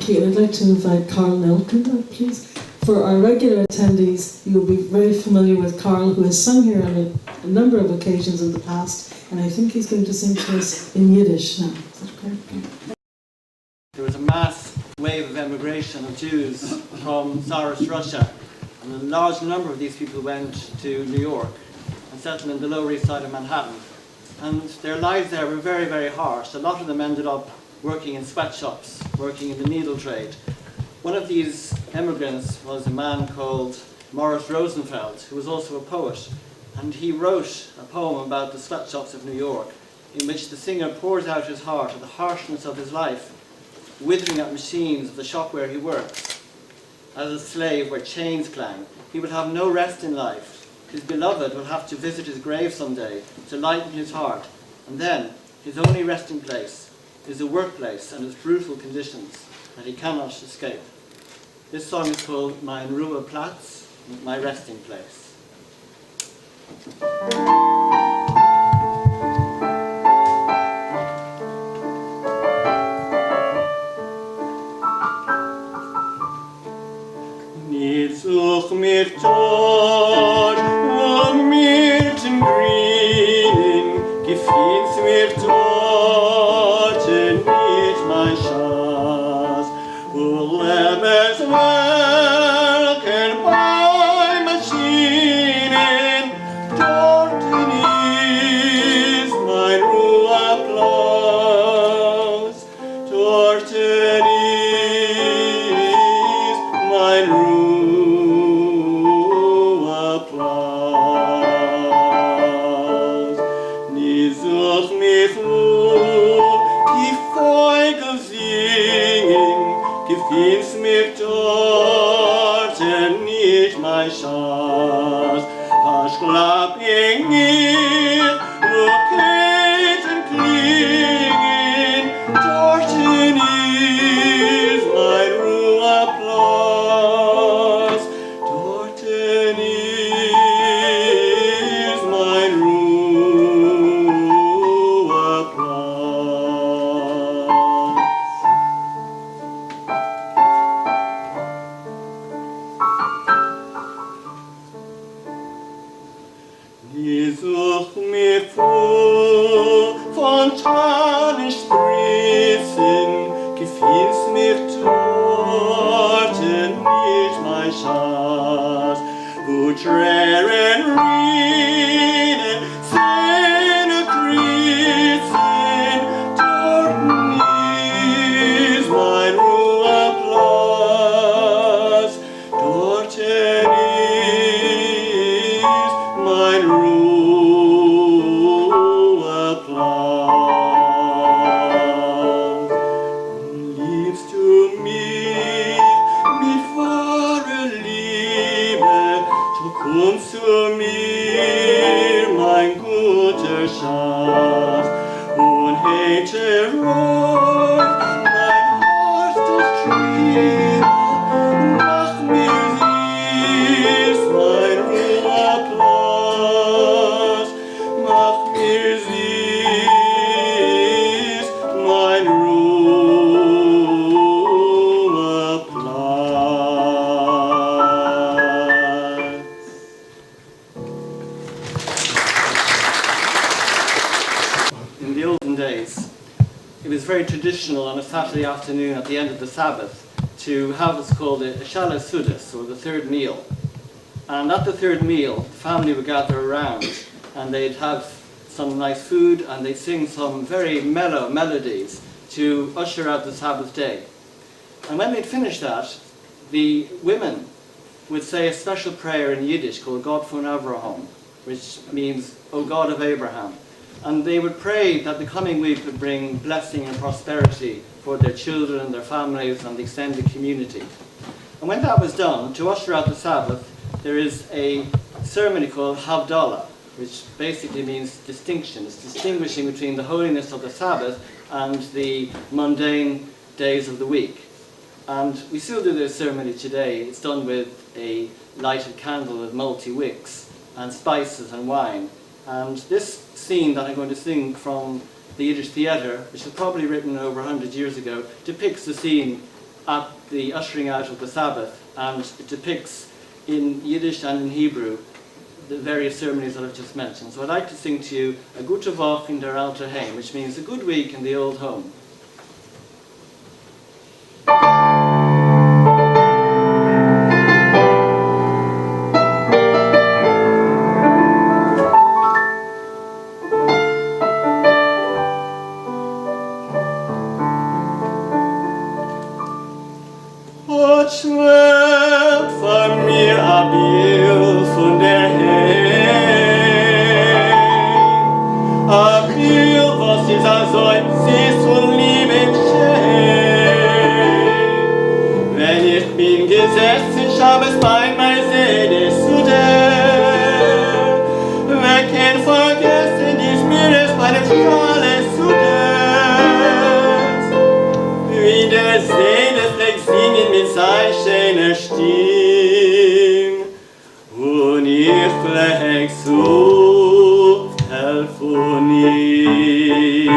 Thank you. I'd like to invite Carl Nelkin up, please. For our regular attendees, you will be very familiar with Carl, who has sung here on a number of occasions in the past, and I think he's going to sing to us in Yiddish now. Is that correct? There was a mass wave of emigration of Jews from Tsarist Russia, and a large number of these people went to New York and settled in the Lower East Side of Manhattan. And their lives there were very, very harsh. A lot of them ended up working in sweatshops, working in the needle trade. One of these immigrants was a man called Morris Rosenfeld, who was also a poet, and he wrote a poem about the sweatshops of New York, in which the singer pours out his heart of the harshness of his life, withering at machines of the shop where he works. As a slave where chains clang, he would have no rest in life. His beloved will have to visit his grave someday to lighten his heart, and then his only resting place is the workplace and its brutal conditions that he cannot escape. This song is called Mein Ruheplatz, my resting place. Nit such mir dort, und mir den Grünen, gefielt's mir dort, nicht mein Schatz. Wo lebens welken bei Maschinen, dort ist mein Ruheplatz, dort ist mein Ruheplatz. Nie such mich nur, die Vögel singen, gefielt's mir dort, nicht mein Schatz. Hast glaub ich nicht, wo Ketten klingen, dort ist mein Ruheplatz, dort ist mein Ruheplatz. Die sucht mir vor, Fontanen spritzen, gefielt's mir dort, nicht mein Schatz. Wo Tränen rinnen, Zähne kritzen, dort ist mein Ruheplatz, dort ist mein Ruheplatz. Liebst du mich mit wahrer Liebe, so komm zu mir, mein guter Schatz, und hätte ruhig mein Herz durchtrieben, mach mir süß mein Ruheplatz, mach mir süß mein Ruheplatz. In the olden days, it was very traditional on a Saturday afternoon at the end of the Sabbath to have what's called a Shalas Sudas, or the third meal. And at the third meal, the family would gather around and they'd have some nice food and they'd sing some very mellow melodies to usher out the Sabbath day. And when they'd finish that, the women would say a special prayer in Yiddish called God von Avraham, which means, O God of Abraham. And they would pray that the coming week would bring blessing and prosperity for their children, their families, and the extended community. And when that was done, to usher out the Sabbath, there is a ceremony called Havdalah, which basically means distinction. It's distinguishing between the holiness of the Sabbath and the mundane days of the week. And we still do this ceremony today. It's done with a lighted candle with multi-wicks and spices and wine. And this scene that I'm going to sing from the Yiddish theatre, which was probably written over 100 years ago, depicts the scene at the ushering out of the Sabbath, and it depicts in Yiddish and in Hebrew the various ceremonies that I've just mentioned. So I'd like to sing to you a Gute Woche in der Alte Heim, which means a good week in the old home. Gott schwebt von mir ein Bild von der Heim. Ein Bild, was ist also, sie ist von Liebe schön. Wenn ich bin gesessen, Schabes bei meiner Seele zu der. Wer kann vergessen, dies mir ist bei dem Strahle zu der. Wie der Seele fleckt singen mit seiner schönen Stimme. Und ich fleck zu helfen ihm.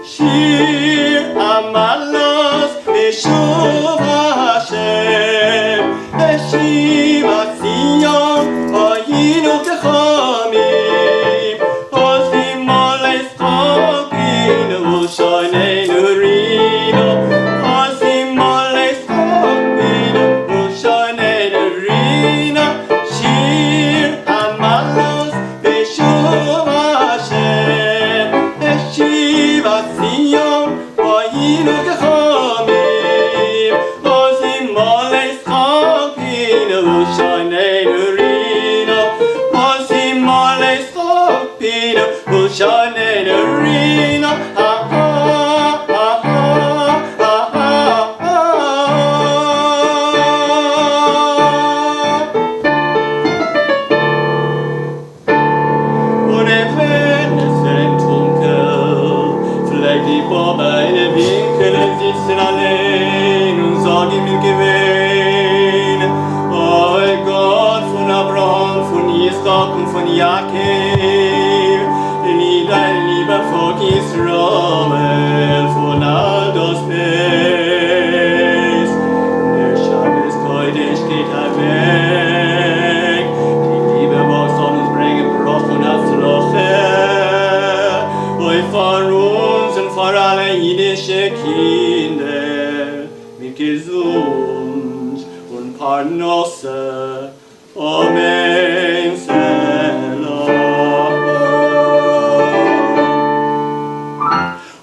Shir amalos beshuv Hashem, beshiva Zion, hayinu kechamim, ozim oles chokinu, ushoneinu rino, ozim oles chokinu, ushoneinu rino. Shir amalos beshuv Hashem, beshiva Zion, hayinu kechamim, ozim oles chokinu, ushoneinu rino, ozim oles chokinu, ushoneinu rino. Ha ha ha ha ha ha ha. Und wenn es wird dunkel, vielleicht die Bäume in den Winkeln sitzen allein und sagen mir gewähn, oh Gott von Abraham, von Isaac und von Jakob, nie dein lieber Volk Israel, von all das Best. Der Schabbat Kodesh geht weg, die Liebe was soll uns bringen, Bruch und Afloche. Oi vor uns und vor alle jüdische Kinder, mit gesund und Parnasse, Amen, Selah.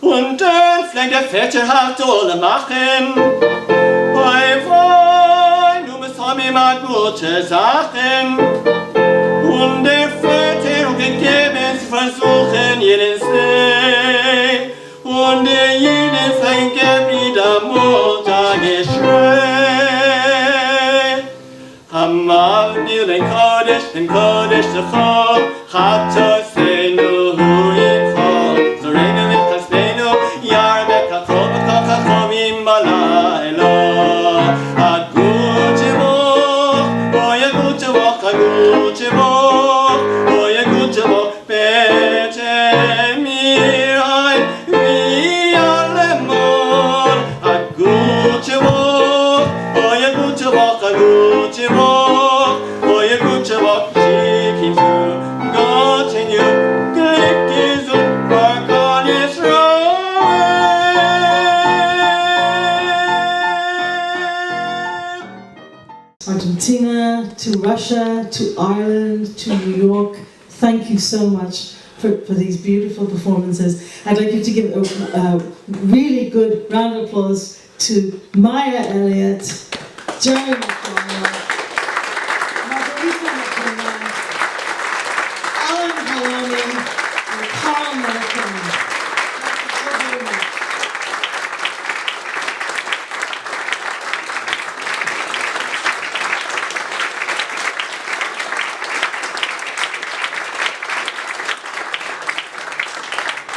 Und dann fängt der Väter halt alle machen, oi wein, du musst haben immer gute Sachen. Und der Väter und gegeben, sie versuchen jeden Sinn. Und der jede fängt wieder Mutter geschrei. Hamal mir den Kodesh zu Chol, Chatosenu huim Chol. Zorenu v'chasnenu, Yarbek HaChol v'chol chachamim balayla. A gute Woche, oh ja gute Woche, a gute Woche, oh ja gute Woche, bitte mir ein, wie allemal. A gute Woche, oh ja gute Woche, a gute Woche, oh ja gute Woche, schick ihn zu Gott in you, Glück ist und Mark on Israel. Argentina, to Russia, to Ireland, to New York. Thank you so much for these beautiful performances. I'd like you to give a really good round of applause to Maya Elliott, Jerry McDonald, Margarita McKenna, Alan Halloumi, and Carl Nelkin. Thank you so very much.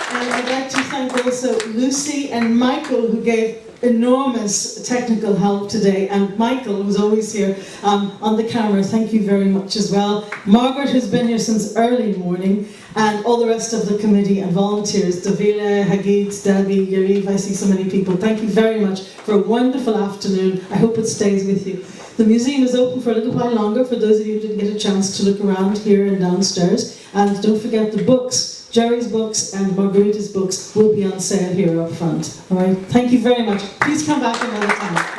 And I'd like to thank also Lucy and Michael, who gave enormous technical help today, and Michael, who's always here on the camera, thank you very much as well. Margaret, who's been here since early morning, and all the rest of the committee and volunteers, Davila, Hagit, Debbie, Yariv, I see so many people. Thank you very much for a wonderful afternoon. I hope it stays with you. The museum is open for a little while longer for those of you who didn't get a chance to look around here and downstairs. And don't forget the books. Jerry's books and Margarita's books will be on sale here up front. All right, thank you very much. Please come back another time.